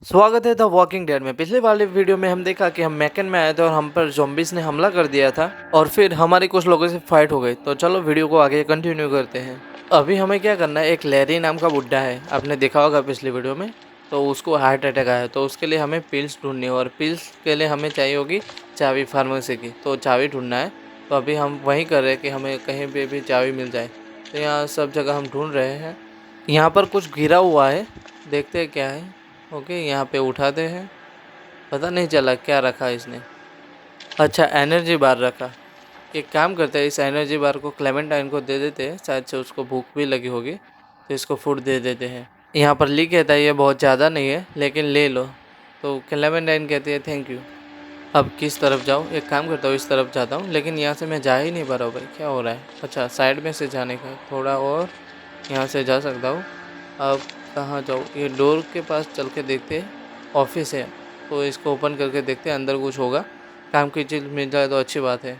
स्वागत है the walking dead में। पिछले वाले वीडियो में हम देखा कि हम मैकन में आए थे और हम पर ज़ॉम्बीज़ ने हमला कर दिया था और फिर हमारी कुछ लोगों से फाइट हो गई। तो चलो वीडियो को आगे कंटिन्यू करते हैं। अभी हमें क्या करना है, एक लैरी नाम का बुड्ढा है, आपने देखा होगा पिछली वीडियो में। तो उसको हार्ट अटैक आया, तो उसके लिए हमें पिल्स ढूंढनी है और पिल्स के लिए हमें चाहिए होगी चाबी फार्मेसी की। तो चाबी ढूंढना है। तो अभी हम वही कर रहे हैं कि हमें कहीं पर भी चाबी मिल जाए। तो यहाँ सब जगह हम ढूंढ रहे हैं। यहाँ पर कुछ गिरा हुआ है, देखते हैं क्या है। ओके, यहाँ पे उठाते हैं। पता नहीं चला क्या रखा इसने। अच्छा, एनर्जी बार रखा। एक काम करते हैं, इस एनर्जी बार को क्लेमेंटाइन को दे देते हैं, शायद से उसको भूख भी लगी होगी। तो इसको फूड दे देते हैं। यहाँ पर लिख कहता है ये बहुत ज़्यादा नहीं है लेकिन ले लो। तो क्लेमेंटाइन कहती है थैंक यू। अब किस तरफ जाऊँ? एक काम करता हूँ, इस तरफ जाता हूँ, लेकिन यहाँ से मैं जा ही नहीं पा रहा हूँ भाई, क्या हो रहा है। अच्छा, साइड में से जाने का थोड़ा और, यहाँ से जा सकता हूँ। अब कहाँ जाऊँ? ये डोर के पास चल के देखते हैं, ऑफिस है तो इसको ओपन करके देखते हैं, अंदर कुछ होगा। काम की चीज़ मिल जाए तो अच्छी बात है।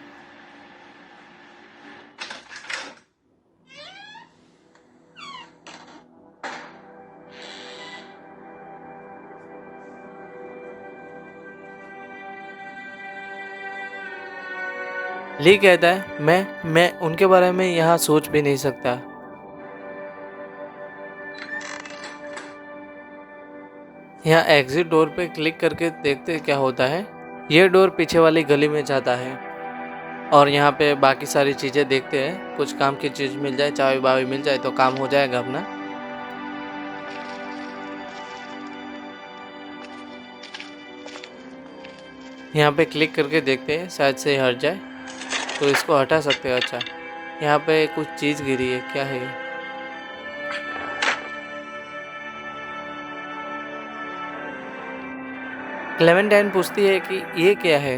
ली कहता है मैं उनके बारे में यहाँ सोच भी नहीं सकता। यहाँ एग्जिट डोर पे क्लिक करके देखते हैं क्या होता है। ये डोर पीछे वाली गली में जाता है और यहाँ पे बाकी सारी चीज़ें देखते हैं, कुछ काम की चीज़ मिल जाए, चाबी बावी मिल जाए तो काम हो जाएगा अपना। यहाँ पे क्लिक करके देखते हैं, शायद से हट जाए तो इसको हटा सकते हैं। अच्छा, यहाँ पे कुछ चीज़ गिरी है, क्या है ये? क्लेमेंटाइन पूछती है कि ये क्या है।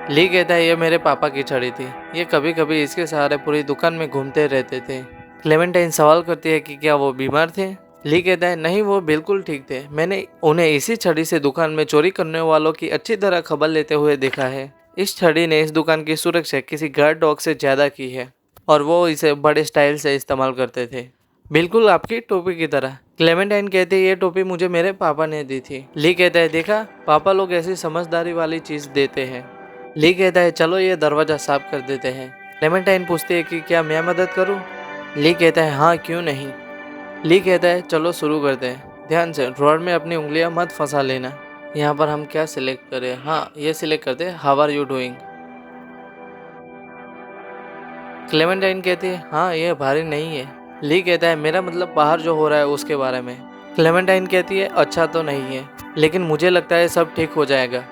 ली कहता है ये मेरे पापा की छड़ी थी, ये कभी कभी इसके सहारे पूरी दुकान में घूमते रहते थे। क्लेमेंटाइन सवाल करती है कि क्या वो बीमार थे। ली कहता है नहीं, वो बिल्कुल ठीक थे, मैंने उन्हें इसी छड़ी से दुकान में चोरी करने वालों की अच्छी तरह खबर लेते हुए देखा है। इस छड़ी ने इस दुकान की सुरक्षा किसी गार्ड डॉग से ज्यादा की है और वो इसे बड़े स्टाइल से इस्तेमाल करते थे, बिल्कुल आपकी टोपी की तरह। क्लेमेंटाइन कहते हैं ये टोपी मुझे मेरे पापा ने दी थी। ली कहता है देखा, पापा लोग ऐसी समझदारी वाली चीज देते हैं। ली कहता है चलो ये दरवाजा साफ कर देते हैं। क्लेमेंटाइन पूछती है कि क्या मैं मदद करूं? ली कहता है हाँ, क्यों नहीं। ली कहता है चलो शुरू करते हैं, ध्यान से ड्रॉअर में अपनी उंगलियां मत फंसा लेना। यहाँ पर हम क्या सिलेक्ट करें? हाँ, ये सिलेक्ट करते हैं, how are you doing. Clementine कहती है हाँ, ये भारी नहीं है। ली कहता है मेरा मतलब बाहर जो हो रहा है उसके बारे में। क्लेमेंटाइन कहती है अच्छा तो नहीं है, लेकिन मुझे लगता है सब ठीक हो जाएगा।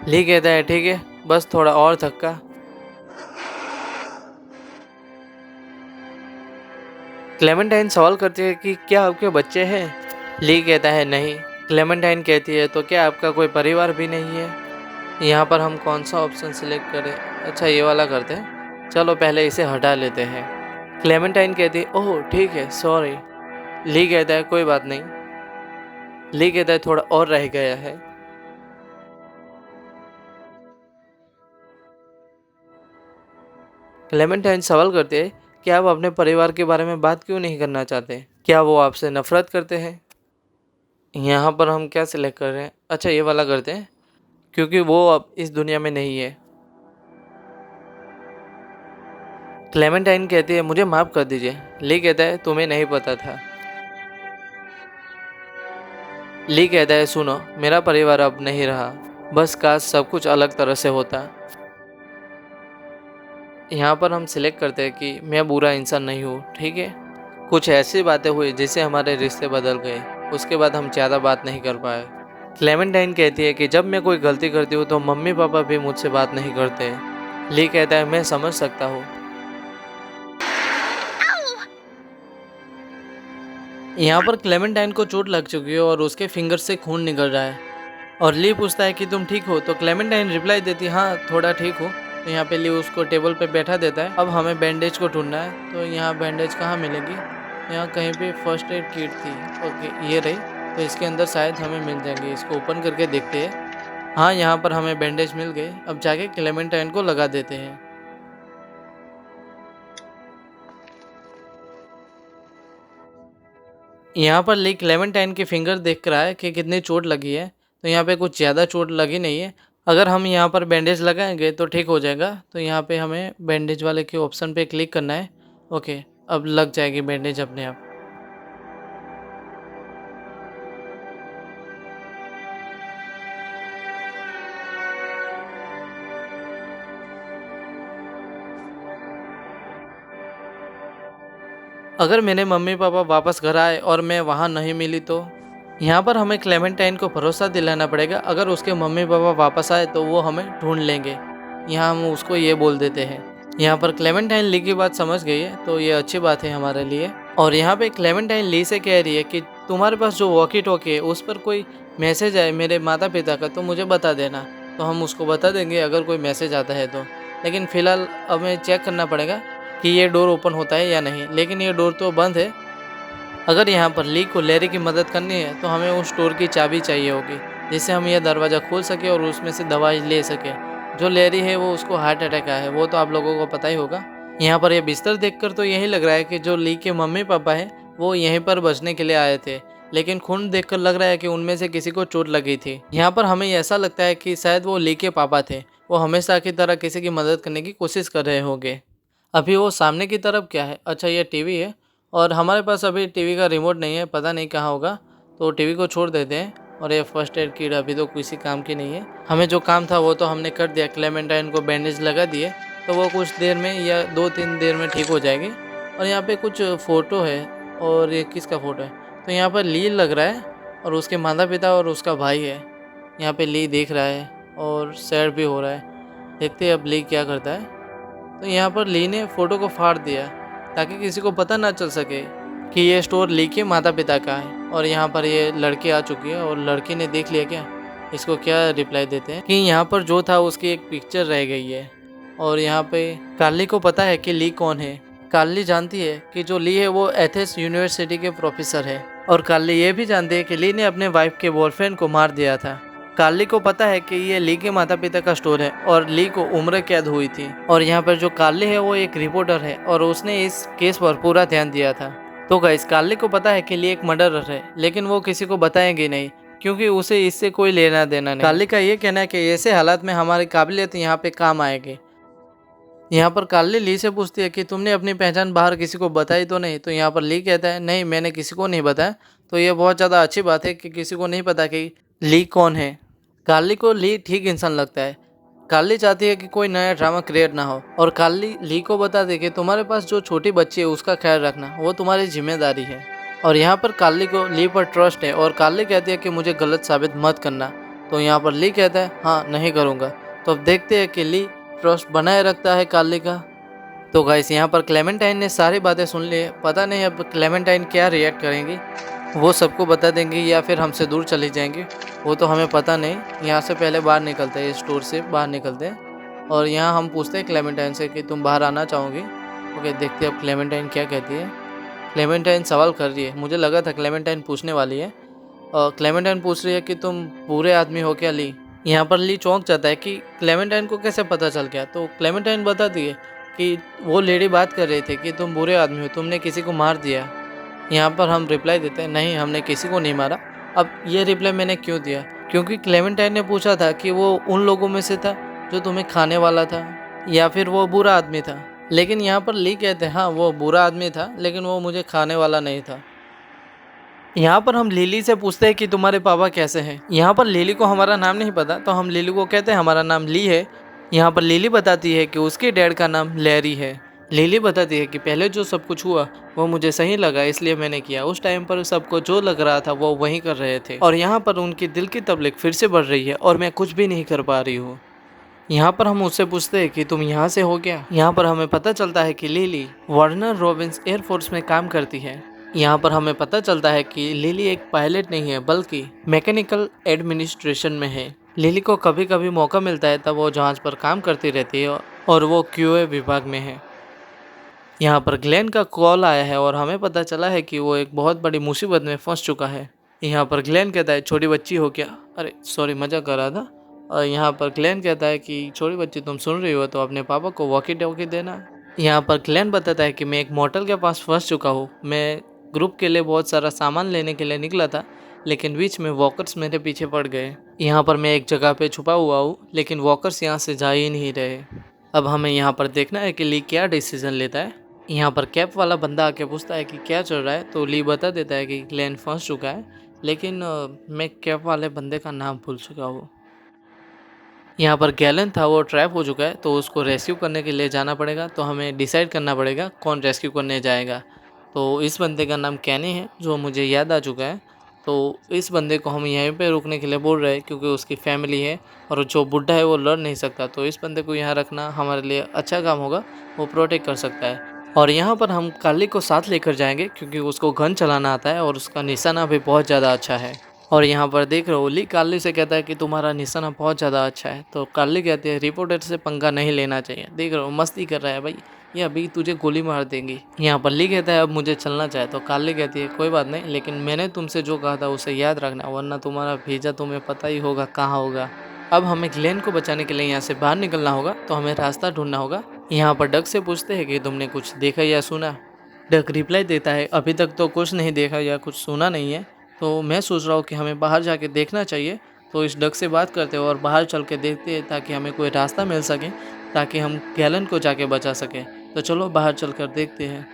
ली कहता है ठीक है, बस थोड़ा और धक्का। क्लेमेंटाइन सवाल करती है कि क्या आपके बच्चे हैं? ली कहता है नहीं। क्लेमेंटाइन कहती है तो क्या आपका कोई परिवार भी नहीं है? यहाँ पर हम कौन सा ऑप्शन सिलेक्ट करें? अच्छा, ये वाला करते हैं, चलो पहले इसे हटा लेते हैं। क्लेमेंटाइन कहती है ओह ठीक है, सॉरी। ली कहता है कोई बात नहीं। ली कहता है थोड़ा और रह गया है। क्लेमेंटाइन सवाल करते हैं कि आप अपने परिवार के बारे में बात क्यों नहीं करना चाहते? क्या वो आपसे नफरत करते हैं? यहाँ पर हम क्या सिलेक्ट कर रहे हैं? अच्छा, ये वाला करते हैं, क्योंकि वो अब इस दुनिया में नहीं है। क्लेमेंटाइन कहती है मुझे माफ़ कर दीजिए। ली कहता है तुम्हें नहीं पता था। ली कहता है सुनो, मेरा परिवार अब नहीं रहा, बस काश सब कुछ अलग तरह से होता। यहाँ पर हम सिलेक्ट करते हैं कि मैं बुरा इंसान नहीं हूँ, ठीक है। कुछ ऐसी बातें हुई जिससे हमारे रिश्ते बदल गए, उसके बाद हम ज़्यादा बात नहीं कर पाए। क्लेमेंटाइन कहती है कि जब मैं कोई गलती करती हूँ तो मम्मी पापा भी मुझसे बात नहीं करते। ली कहता है मैं समझ सकता हूँ। यहाँ पर क्लेमेंटाइन को चोट लग चुकी है और उसके फिंगर से खून निकल रहा है और ली पूछता है कि तुम ठीक हो? तो क्लेमेंटाइन रिप्लाई देती है हाँ, थोड़ा ठीक हो। तो यहाँ पे ली उसको टेबल पे बैठा देता है। अब हमें बैंडेज को ढूंढना है, तो यहाँ बैंडेज कहाँ मिलेगी? यहाँ कहीं पे फर्स्ट एड किट थी, ओके ये रही। तो इसके अंदर शायद हमें मिल जाएंगे, इसको ओपन करके देखते हैं। हाँ, यहाँ पर हमें बैंडेज मिल गए। अब जाके क्लेमेंटाइन को लगा देते हैं। यहाँ पर ली क्लेमेंटाइन की फिंगर देख रहा है कि कितनी चोट लगी है। तो यहाँ पे कुछ ज़्यादा चोट लगी नहीं है। अगर हम यहाँ पर बैंडेज लगाएंगे तो ठीक हो जाएगा। तो यहाँ पे हमें बैंडेज वाले के ऑप्शन पे क्लिक करना है। ओके, अब लग जाएगी बैंडेज अपने आप। अगर मेरे मम्मी पापा वापस घर आए और मैं वहाँ नहीं मिली तो यहाँ पर हमें क्लेमेंटाइन को भरोसा दिलाना पड़ेगा। अगर उसके मम्मी पापा वापस आए तो वो हमें ढूंढ लेंगे। यहाँ हम उसको ये बोल देते हैं। यहाँ पर क्लेमेंटाइन ली की बात समझ गई है, तो ये अच्छी बात है हमारे लिए। और यहाँ पे क्लेमेंटाइन ली से कह रही है कि तुम्हारे पास जो वॉकी टॉकी है उस पर कोई मैसेज आए मेरे माता पिता का तो मुझे बता देना। तो हम उसको बता देंगे अगर कोई मैसेज आता है तो। लेकिन फ़िलहाल हमें चेक करना पड़ेगा कि ये डोर ओपन होता है या नहीं। लेकिन ये डोर तो बंद है। अगर यहाँ पर ली को लैरी की मदद करनी है तो हमें उस डोर की चाबी चाहिए होगी, जिससे हम यह दरवाज़ा खोल सके और उसमें से दवाई ले सके। जो लैरी है वो उसको हार्ट अटैक आया है, वो तो आप लोगों को पता ही होगा। यहाँ पर यह बिस्तर देखकर तो यही लग रहा है कि जो ली के मम्मी पापा हैं वो यहीं पर बचने के लिए आए थे। लेकिन खून देखकर लग रहा है कि उनमें से किसी को चोट लगी थी। यहाँ पर हमें ऐसा लगता है कि शायद वो ली के पापा थे। वो हमेशा की तरह किसी की मदद करने की कोशिश कर रहे होंगे। अभी वो सामने की तरफ क्या है? अच्छा, ये टीवी है। और हमारे पास अभी टीवी का रिमोट नहीं है, पता नहीं कहाँ होगा। तो टीवी को छोड़ देते हैं। और ये फर्स्ट एड किट अभी तो किसी काम की नहीं है। हमें जो काम था वो तो हमने कर दिया। क्लेमेंटाइन को बैंडेज लगा दिए तो वो कुछ देर में या 2-3 देर में ठीक हो जाएगी। और यहाँ पे कुछ फ़ोटो है। और ये किसका फ़ोटो है? तो यहाँ पर ली लग रहा है और उसके माता पिता और उसका भाई है। यहाँ पे ली देख रहा है और सैड भी हो रहा है। देखते हैं अब ली क्या करता है। तो यहाँ पर ली ने फ़ोटो को फाड़ दिया ताकि किसी को पता ना चल सके कि ये स्टोर ली के माता पिता का है। और यहाँ पर ये लड़की आ चुकी है और लड़की ने देख लिया क्या? इसको क्या रिप्लाई देते हैं कि यहाँ पर जो था उसकी एक पिक्चर रह गई है। और यहाँ पे कार्ली को पता है कि ली कौन है। कार्ली जानती है कि जो ली है वो एथेंस यूनिवर्सिटी के प्रोफेसर है। और कार्ली ये भी जानती है कि ली ने अपने वाइफ के बॉयफ्रेंड को मार दिया था। कार्ली को पता है कि ये ली के माता पिता का स्टोर है और ली को उम्र कैद हुई थी। और यहाँ पर जो कार्ली है वो एक रिपोर्टर है और उसने इस केस पर पूरा ध्यान दिया था। तो गाइस, कार्ली को पता है कि ली एक मर्डरर है, लेकिन वो किसी को बताएंगे नहीं क्योंकि उसे इससे कोई लेना देना नहीं। कार्ली का ये कहना है कि ऐसे हालात में हमारी काबिलियत यहाँ पे काम आएगी। यहाँ पर कार्ली ली से पूछती है कि तुमने अपनी पहचान बाहर किसी को बताई तो नहीं? तो यहाँ पर ली कहता है नहीं, मैंने किसी को नहीं बताया। तो ये बहुत ज़्यादा अच्छी बात है कि किसी को नहीं पता कि ली कौन है। कार्ली को ली ठीक इंसान लगता है। कार्ली चाहती है कि कोई नया ड्रामा क्रिएट ना हो। और कार्ली ली को बता दे कि तुम्हारे पास जो छोटी बच्ची है उसका ख्याल रखना, वो तुम्हारी जिम्मेदारी है। और यहाँ पर कार्ली को ली पर ट्रस्ट है और कार्ली कहती है कि मुझे गलत साबित मत करना। तो यहाँ पर ली कहता है हाँ, नहीं करूँगा। तो अब देखते हैं कि ली ट्रस्ट बनाए रखता है कार्ली का। तो गाइस, यहाँ पर क्लेमेंटाइन ने सारी बातें सुन ली है। पता नहीं अब क्लेमेंटाइन क्या रिएक्ट करेंगी। वो सबको बता देंगी या फिर हमसे दूर चली जाएंगी, वो तो हमें पता नहीं। यहाँ से पहले बाहर निकलते हैं, स्टोर से बाहर निकलते हैं। और यहाँ हम पूछते हैं क्लेमेंटाइन से कि तुम बाहर आना चाहोगी? ओके, देखते हैं अब क्लेमेंटाइन क्या कहती है। क्लेमेंटाइन सवाल कर रही है। मुझे लगा था क्लेमेंटाइन पूछने वाली है। और क्लेमेंटाइन पूछ रही है कि तुम बुरे आदमी हो क्या ली? यहाँ पर ली चौंक जाता है कि क्लेमेंटाइन को कैसे पता चल गया। तो क्लेमेंटाइन बताती है कि वो लेडी बात कर रही थी कि तुम बुरे आदमी हो, तुमने किसी को मार दिया। यहाँ पर हम रिप्लाई देते हैं नहीं, हमने किसी को नहीं मारा। अब ये रिप्लाई मैंने क्यों दिया? क्योंकि क्लेमेंटाइन ने पूछा था कि वो उन लोगों में से था जो तुम्हें खाने वाला था या फिर वो बुरा आदमी था। लेकिन यहाँ पर ली कहते हैं हाँ, वो बुरा आदमी था लेकिन वो मुझे खाने वाला नहीं था। यहाँ पर हम लिली से पूछते हैं कि तुम्हारे पापा कैसे हैं। यहाँ पर लिली को हमारा नाम नहीं पता, तो हम लिली को कहते हैं हमारा नाम ली है। यहाँ पर लिली बताती है कि उसके डैड का नाम लैरी है। लिली बताती है कि पहले जो सब कुछ हुआ वो मुझे सही लगा, इसलिए मैंने किया। उस टाइम पर सबको जो लग रहा था वो वही कर रहे थे। और यहाँ पर उनकी दिल की तबलीग फिर से बढ़ रही है और मैं कुछ भी नहीं कर पा रही हूँ। यहाँ पर हम उससे पूछते हैं कि तुम यहाँ से हो क्या? यहाँ पर हमें पता चलता है कि लिली वार्नर रॉबिन्स एयरफोर्स में काम करती है। यहाँ पर हमें पता चलता है कि लिली एक पायलट नहीं है बल्कि मैकेनिकल एडमिनिस्ट्रेशन में है। लिली को कभी कभी मौका मिलता है तब वो जहाज पर काम करती रहती है और वो क्यूए विभाग में है। यहाँ पर ग्लेन का कॉल आया है और हमें पता चला है कि वो एक बहुत बड़ी मुसीबत में फंस चुका है। यहाँ पर ग्लेन कहता है छोटी बच्ची हो क्या? अरे सॉरी, मजाक कर रहा था। और यहाँ पर ग्लेन कहता है कि छोटी बच्ची तुम सुन रही हो तो अपने पापा को वॉकी टॉकी देना। यहाँ पर ग्लेन बताता है कि मैं एक मॉडल के पास फंस चुका हूँ, मैं ग्रुप के लिए बहुत सारा सामान लेने के लिए निकला था, लेकिन बीच में वॉकर्स मेरे पीछे पड़ गए। यहाँ पर मैं एक जगह पे छुपा हुआ हूँ, लेकिन वॉकर्स यहाँ से जा ही नहीं रहे। अब हमें यहाँ पर देखना है कि ली क्या डिसीजन लेता है। यहाँ पर कैप वाला बंदा आके पूछता है कि क्या चल रहा है, तो ली बता देता है कि ग्लेन फंस चुका है, लेकिन मैं कैप वाले बंदे का नाम भूल चुका हूँ। यहाँ पर गैलन था, वो ट्रैप हो चुका है, तो उसको रेस्क्यू करने के लिए जाना पड़ेगा। तो हमें डिसाइड करना पड़ेगा कौन रेस्क्यू करने जाएगा। तो इस बंदे का नाम कैनी है, जो मुझे याद आ चुका है। तो इस बंदे को हम यहीं पे रुकने के लिए बोल रहे हैं, क्योंकि उसकी फैमिली है और जो बुढ़ा है वो लड़ नहीं सकता। तो इस बंदे को यहाँ रखना हमारे लिए अच्छा काम होगा, वो प्रोटेक्ट कर सकता है। और यहाँ पर हम कार्ली को साथ लेकर जाएंगे, क्योंकि उसको गन चलाना आता है और उसका निशाना भी बहुत ज़्यादा अच्छा है। और यहाँ पर देख रहे हो, ली कार्ली से कहता है कि तुम्हारा निशाना बहुत ज़्यादा अच्छा है। तो कार्ली कहती है रिपोर्टर से पंगा नहीं लेना चाहिए। देख रहे हो, मस्ती कर रहा है भाई, ये अभी तुझे गोली मार देंगी। यहाँ पर ली कहता है अब मुझे चलना चाहिए। तो कार्ली कहती है कोई बात नहीं, लेकिन मैंने तुमसे जो कहा था उसे याद रखना, वरना तुम्हारा भेजा तुम्हें पता ही होगा कहाँ होगा। अब हमें ग्लेन को बचाने के लिए यहाँ से बाहर निकलना होगा, तो हमें रास्ता ढूंढना होगा। यहाँ पर डक से पूछते हैं कि तुमने कुछ देखा या सुना। डक रिप्लाई देता है अभी तक तो कुछ नहीं देखा या कुछ सुना नहीं है, तो मैं सोच रहा हूँ कि हमें बाहर जाके देखना चाहिए। तो इस डक से बात करते हैं और बाहर चल के देखते हैं, ताकि हमें कोई रास्ता मिल सके, ताकि हम गैलन को जाके बचा सकें। तो चलो बाहर चल कर देखते हैं।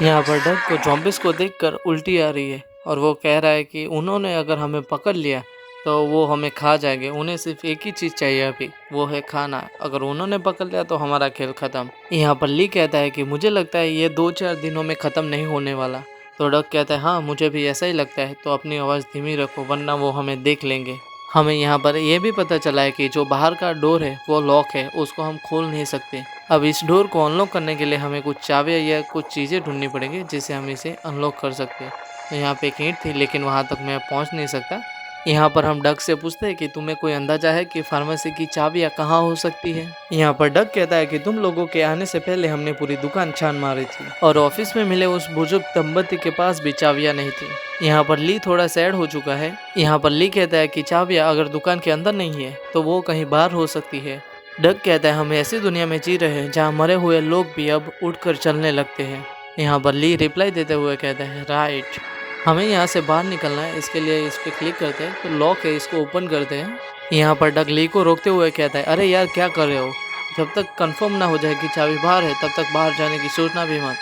यहाँ पर डक को ज़ॉम्बीज़ को देखकर उल्टी आ रही है और वो कह रहा है कि उन्होंने अगर हमें पकड़ लिया तो वो हमें खा जाएंगे। उन्हें सिर्फ एक ही चीज़ चाहिए अभी, वो है खाना। अगर उन्होंने पकड़ लिया तो हमारा खेल ख़त्म। यहाँ पर ली कहता है कि मुझे लगता है ये 2-4 दिनों में ख़त्म नहीं होने वाला। तो डक कहता है हाँ मुझे भी ऐसा ही लगता है, तो अपनी आवाज़ धीमी रखो वरना वो हमें देख लेंगे। हमें यहाँ पर यह भी पता चला है कि जो बाहर का डोर है वो लॉक है, उसको हम खोल नहीं सकते। अब इस डोर को अनलॉक करने के लिए हमें कुछ चाबियाँ या कुछ चीज़ें ढूंढनी पड़ेंगी, जिससे हम इसे अनलॉक कर सकते हैं। तो यहाँ पे एक ईंट थी, लेकिन वहाँ तक मैं पहुँच नहीं सकता। यहाँ पर हम डक से पूछते हैं कि तुम्हें कोई अंदाजा है कि फार्मेसी की चाबियाँ कहाँ हो सकती है। यहाँ पर डक कहता है कि तुम लोगों के आने से पहले हमने पूरी दुकान छान मारी थी और ऑफिस में मिले उस बुजुर्ग दंपति के पास भी चाबियाँ नहीं थी। यहाँ पर ली थोड़ा सैड हो चुका है। यहाँ पर ली कहता है कि चाबियाँ अगर दुकान के अंदर नहीं है तो वो कहीं बाहर हो सकती है। डक कहता है हम ऐसी दुनिया में जी रहे हैं जहाँ मरे हुए लोग भी अब उठकर चलने लगते हैं। यहाँ पर ली रिप्लाई देते हुए कहता है राइट। हमें यहाँ से बाहर निकलना है, इसके लिए इस पर क्लिक करते हैं तो लॉक है, इसको ओपन करते हैं। यहाँ पर डक ली को रोकते हुए कहता है अरे यार क्या कर रहे हो, जब तक कंफर्म ना हो जाए कि चाबी बाहर है तब तक बाहर जाने की सोचना भी मत।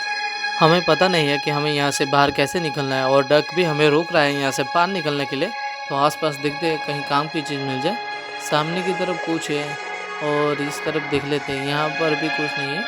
हमें पता नहीं है कि हमें यहाँ से बाहर कैसे निकलना है और डक भी हमें रोक रहा है यहाँ से बाहर निकलने के लिए। तो आसपास देखते हैं कहीं काम की चीज़ मिल जाए। सामने की तरफ कुछ है और इस तरफ देख लेते हैं, यहाँ पर भी कुछ नहीं है।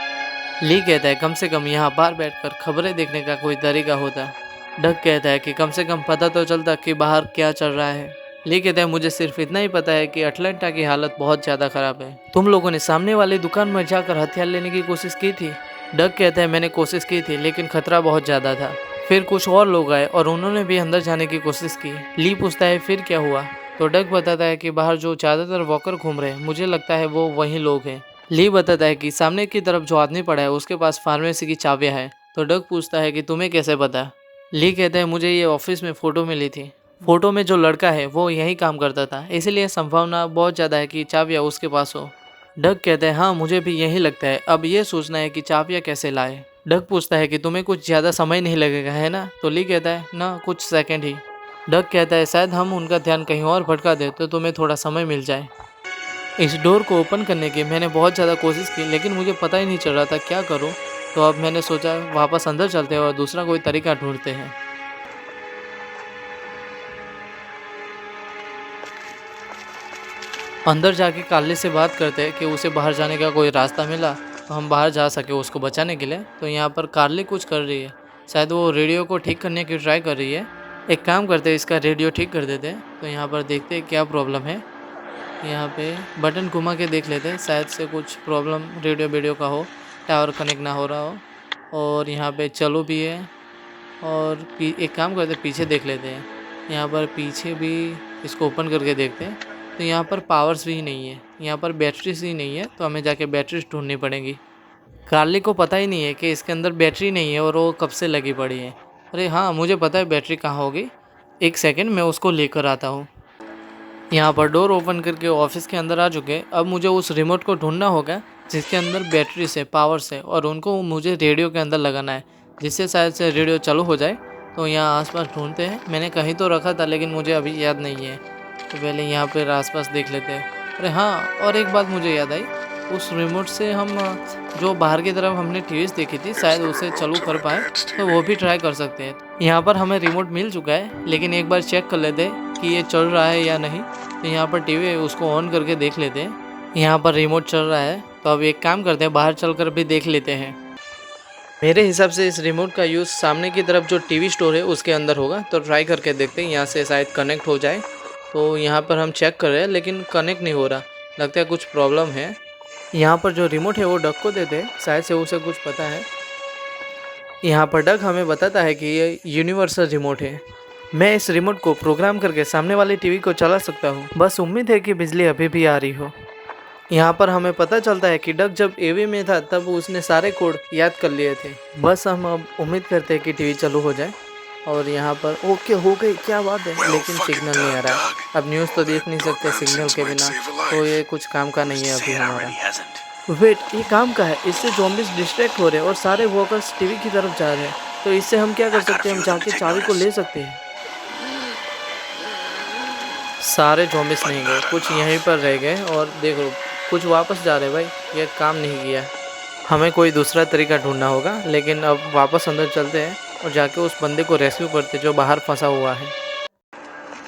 ली कहता है कम से कम यहाँ बाहर बैठकर खबरें देखने का कोई तरीका होता। डक कहता है कि कम से कम पता तो चलता कि बाहर क्या चल रहा है। ली कहता है मुझे सिर्फ इतना ही पता है कि अटलांटा की हालत बहुत ज़्यादा ख़राब है। तुम लोगों ने सामने वाली दुकान में जाकर हथियार लेने की कोशिश की थी। डक कहता है मैंने कोशिश की थी, लेकिन खतरा बहुत ज़्यादा था। फिर कुछ और लोग आए और उन्होंने भी अंदर जाने की कोशिश की। ली पूछता है फिर क्या हुआ। तो डक बताता है कि बाहर जो ज़्यादातर वॉकर घूम रहे हैं, मुझे लगता है वो वही लोग हैं। ली बताता है कि सामने की तरफ जो आदमी पड़ा है उसके पास फार्मेसी की चाबियाँ हैं। तो डक पूछता है कि तुम्हें कैसे पता। ली कहता है मुझे ये ऑफिस में फ़ोटो मिली थी। फ़ोटो में जो लड़का है वो यहीं काम करता था, इसलिए संभावना बहुत ज़्यादा है कि चाबियाँ उसके पास हो। डक कहता है हाँ मुझे भी यही लगता है, अब ये सोचना है कि चाबियाँ कैसे लाए। डक पूछता है कि तुम्हें कुछ ज़्यादा समय नहीं लगेगा है ना। तो ली कहता है ना, कुछ सेकंड ही। डक कहता है शायद हम उनका ध्यान कहीं और भटका दें तो तुम्हें थोड़ा समय मिल जाए। इस डोर को ओपन करने की मैंने बहुत ज़्यादा कोशिश की, लेकिन मुझे पता ही नहीं चल रहा था क्या करूं। तो अब मैंने सोचा वापस अंदर चलते हैं और दूसरा कोई तरीका ढूंढते हैं। अंदर जाके कार्ली से बात करते हैं कि उसे बाहर जाने का कोई रास्ता मिला तो हम बाहर जा सके उसको बचाने के लिए। तो यहाँ पर कार्ली कुछ कर रही है, शायद वो रेडियो को ठीक करने की ट्राई कर रही है। एक काम करते हैं, इसका रेडियो ठीक कर देते हैं। तो यहाँ पर देखते हैं क्या प्रॉब्लम है। यहाँ पे बटन घुमा के देख लेते हैं, शायद से कुछ प्रॉब्लम रेडियो का हो, टावर कनेक्ट ना हो रहा हो। और यहाँ पे चलो भी है और एक काम करते हैं, पीछे देख लेते हैं। यहाँ पर पीछे भी इसको ओपन करके देखते हैं। तो यहाँ पर पावर्स भी नहीं है, यहाँ पर बैटरीज ही नहीं है, तो हमें जाके बैटरीज ढूंढनी पड़ेंगी। कार्ली को पता ही नहीं है कि इसके अंदर बैटरी नहीं है और वो कब से लगी पड़ी है। अरे हाँ, मुझे पता है बैटरी कहाँ होगी, एक सेकंड मैं उसको लेकर आता हूँ। यहाँ पर डोर ओपन करके ऑफिस के अंदर आ चुके। अब मुझे उस रिमोट को ढूंढना होगा जिसके अंदर बैटरी से पावर से, और उनको मुझे रेडियो के अंदर लगाना है जिससे शायद से रेडियो चालू हो जाए। तो यहाँ आसपास ढूंढते हैं, मैंने कहीं तो रखा था लेकिन मुझे अभी याद नहीं है, तो पहले यहाँ पर आसपास देख लेते हैं। अरे हाँ, और एक बात मुझे याद आई, उस रिमोट से हम जो बाहर की तरफ हमने टीवीज देखी थी शायद उसे चालू कर पाए, तो वो भी ट्राई कर सकते हैं। यहाँ पर हमें रिमोट मिल चुका है, लेकिन एक बार चेक कर लेते हैं कि ये चल रहा है या नहीं। तो यहाँ पर टीवी है, उसको ऑन करके देख लेते हैं। यहाँ पर रिमोट चल रहा है, तो अब एक काम करते हैं, बाहर चलकर भी देख लेते हैं। मेरे हिसाब से इस रिमोट का यूज़ सामने की तरफ जो टीवी स्टोर है उसके अंदर होगा, तो ट्राई करके देखते हैं, यहाँ से शायद कनेक्ट हो जाए। तो यहाँ पर हम चेक कर रहे हैं लेकिन कनेक्ट नहीं हो रहा, लगता है कुछ प्रॉब्लम है। यहाँ पर जो रिमोट है वो डक को देते हैं, शायद से उसे कुछ पता है। यहाँ पर डक हमें बताता है कि ये यूनिवर्सल रिमोट है, मैं इस रिमोट को प्रोग्राम करके सामने वाली टीवी को चला सकता हूँ, बस उम्मीद है कि बिजली अभी भी आ रही हो। यहाँ पर हमें पता चलता है कि डक जब एवी में था तब उसने सारे कोड याद कर लिए थे, बस हम अब उम्मीद करते हैं कि टीवी चालू हो जाए। और यहाँ पर ओके हो गई, क्या बात है, लेकिन सिग्नल नहीं आ रहा है। अब न्यूज़ तो देख नहीं सकते सिग्नल के बिना, तो ये कुछ काम का नहीं है अभी हमारा। वेट, ये काम का है, इससे ज़ॉम्बीज़ डिस्ट्रैक्ट हो रहे हैं और सारे वर्कर्स टीवी की तरफ जा रहे हैं। तो इससे हम क्या कर सकते हैं, हम जाके चाबी को ले सकते हैं। सारे ज़ॉम्बीज़ नहीं गए, कुछ यहीं पर रह गए, और देखो कुछ वापस जा रहे हैं। भाई ये काम नहीं किया, हमें कोई दूसरा तरीका ढूंढना होगा। लेकिन अब वापस अंदर चलते हैं और जाके उस बंदे को रेस्क्यू करते जो बाहर फंसा हुआ है।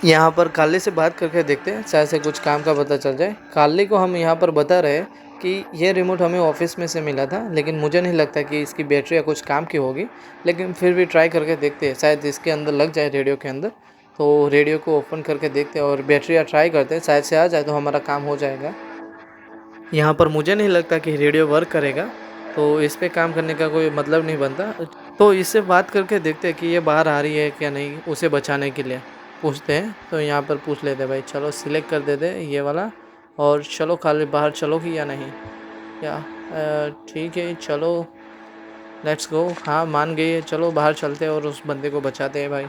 यहाँ पर काली से बात करके देखते हैं, शायद से कुछ काम का पता चल जाए। काली को हम यहाँ पर बता रहे हैं कि ये रिमोट हमें ऑफिस में से मिला था, लेकिन मुझे नहीं लगता कि इसकी बैटरी या कुछ काम की होगी, लेकिन फिर भी ट्राई करके देखते हैं, शायद इसके अंदर लग जाए रेडियो के अंदर। तो रेडियो को ओपन करके देखते हैं और बैटरी ट्राई करते हैं, शायद से आ जाए तो हमारा काम हो जाएगा। यहाँ पर मुझे नहीं लगता कि रेडियो वर्क करेगा, तो इस पे काम करने का कोई मतलब नहीं बनता। तो इससे बात करके देखते हैं कि ये बाहर आ रही है क्या नहीं, उसे बचाने के लिए पूछते हैं। तो यहाँ पर पूछ लेते हैं, भाई चलो सिलेक्ट कर देते हैं ये वाला, और चलो खाली बाहर चलोगी या नहीं, या ठीक है चलो लेट्स गो। हाँ मान गई है, चलो बाहर चलते हैं और उस बंदे को बचाते हैं भाई।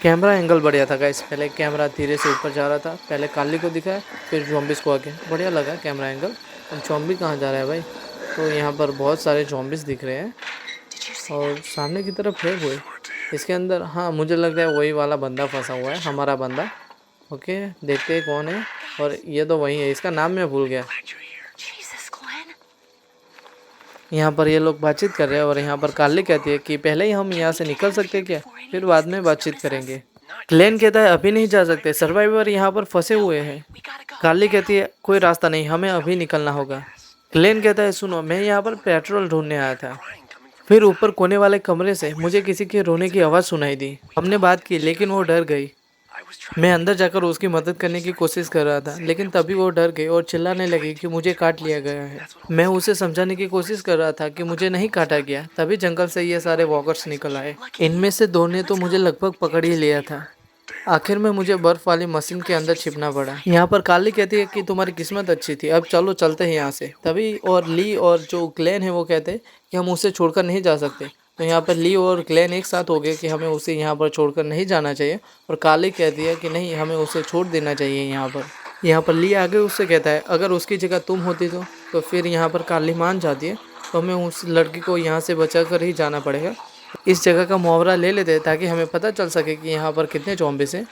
कैमरा एंगल बढ़िया था गाइस, पहले कैमरा धीरे से ऊपर जा रहा था, पहले काली को दिखाया फिर ज़ॉम्बीज़ को आगे, बढ़िया लगा कैमरा एंगल। अब ज़ॉम्बी कहाँ जा रहा है भाई, तो यहाँ पर बहुत सारे ज़ॉम्बीज़ दिख रहे हैं और सामने की तरफ है वो इसके अंदर। हाँ मुझे लग रहा है वही वाला बंदा फंसा हुआ है, हमारा बंदा। ओके देखते हैं कौन है, और ये तो वही है, इसका नाम मैं भूल गया। यहाँ पर ये लोग बातचीत कर रहे हैं और यहाँ पर कार्ली कहती है कि पहले ही हम यहाँ से निकल सकते हैं क्या, फिर बाद में बातचीत करेंगे। ग्लेन कहता है अभी नहीं जा सकते, सर्वाइवर यहाँ पर फंसे हुए हैं। कार्ली कहती है कोई रास्ता नहीं, हमें अभी निकलना होगा। ग्लेन कहता है सुनो, मैं यहाँ पर पेट्रोल ढूंढने आया था, फिर ऊपर कोने वाले कमरे से मुझे किसी के रोने की आवाज़ सुनाई दी। हमने बात की लेकिन वो डर गई। मैं अंदर जाकर उसकी मदद करने की कोशिश कर रहा था, लेकिन तभी वो डर गई और चिल्लाने लगी कि मुझे काट लिया गया है। मैं उसे समझाने की कोशिश कर रहा था कि मुझे नहीं काटा गया, तभी जंगल से ये सारे वॉकर्स निकल आए। इनमें से दो ने तो मुझे लगभग पकड़ ही लिया था। आखिर में मुझे बर्फ वाली मशीन के अंदर छिपना पड़ा। यहाँ पर काली कहती है कि तुम्हारी किस्मत अच्छी थी, अब चलो चलते हैं यहाँ से। तभी और ली और जो ग्लेन है वो कहते हैं कि हम उसे छोड़कर नहीं जा सकते। तो यहाँ पर ली और ग्लेन एक साथ हो गए कि हमें उसे यहाँ पर छोड़कर नहीं जाना चाहिए, और काली कहती है कि नहीं हमें उसे छोड़ देना चाहिए। यहाँ पर ली आगे उससे कहता है अगर उसकी जगह तुम होती तो फिर यहाँ पर काली मान जाती है, तो हमें उस लड़की को यहाँ से बचा कर ही जाना पड़ेगा। इस जगह का मुहावरा ले लेते हैं ताकि हमें पता चल सके कि यहाँ पर कितने ज़ॉम्बीज़ हैं।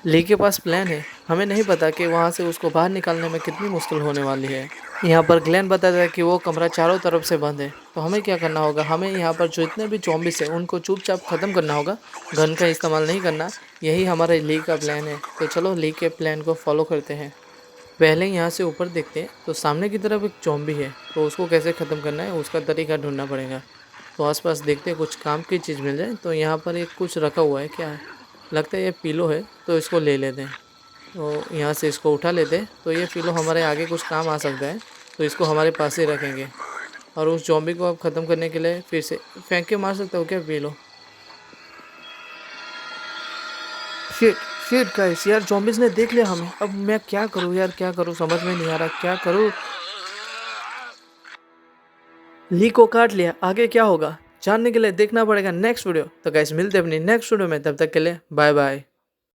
ली के पास प्लान है, हमें नहीं पता कि वहाँ से उसको बाहर निकालने में कितनी मुश्किल होने वाली है। यहाँ पर ग्लेन बताता है कि वो कमरा चारों तरफ से बंद है, तो हमें क्या करना होगा, हमें यहाँ पर जो इतने भी ज़ॉम्बीज़ हैं उनको चुपचाप ख़त्म करना होगा, गन का इस्तेमाल नहीं करना। यही हमारे ली का प्लान है। तो चलो ली के प्लान को फॉलो करते हैं। पहले यहाँ से ऊपर देखते हैं तो सामने की तरफ एक ज़ॉम्बी है, तो उसको कैसे ख़त्म करना है उसका तरीका ढूंढना पड़ेगा। तो आसपास देखते हैं कुछ काम की चीज़ मिल जाए। तो यहाँ पर एक कुछ रखा हुआ है, क्या है, लगता है ये पिलो है, तो इसको ले लेते हैं। तो यहाँ से इसको उठा लेते हैं, तो ये फिलो हमारे आगे कुछ काम आ सकता है, तो इसको हमारे पास ही रखेंगे। और उस ज़ॉम्बी को अब ख़त्म करने के लिए फिर से फेंक के मार सकता हो क्या फिलो? शिट शिट गाइस, यार ज़ॉम्बीज़ ने देख लिया हमें। अब मैं क्या करूँ यार, क्या करूँ समझ में नहीं आ रहा, क्या करूँ? ली को काट लिया, आगे क्या होगा जानने के लिए देखना पड़ेगा नेक्स्ट वीडियो। तो गाइस मिलते हैं अपनी नेक्स्ट वीडियो में, तब तक के लिए बाय बाय।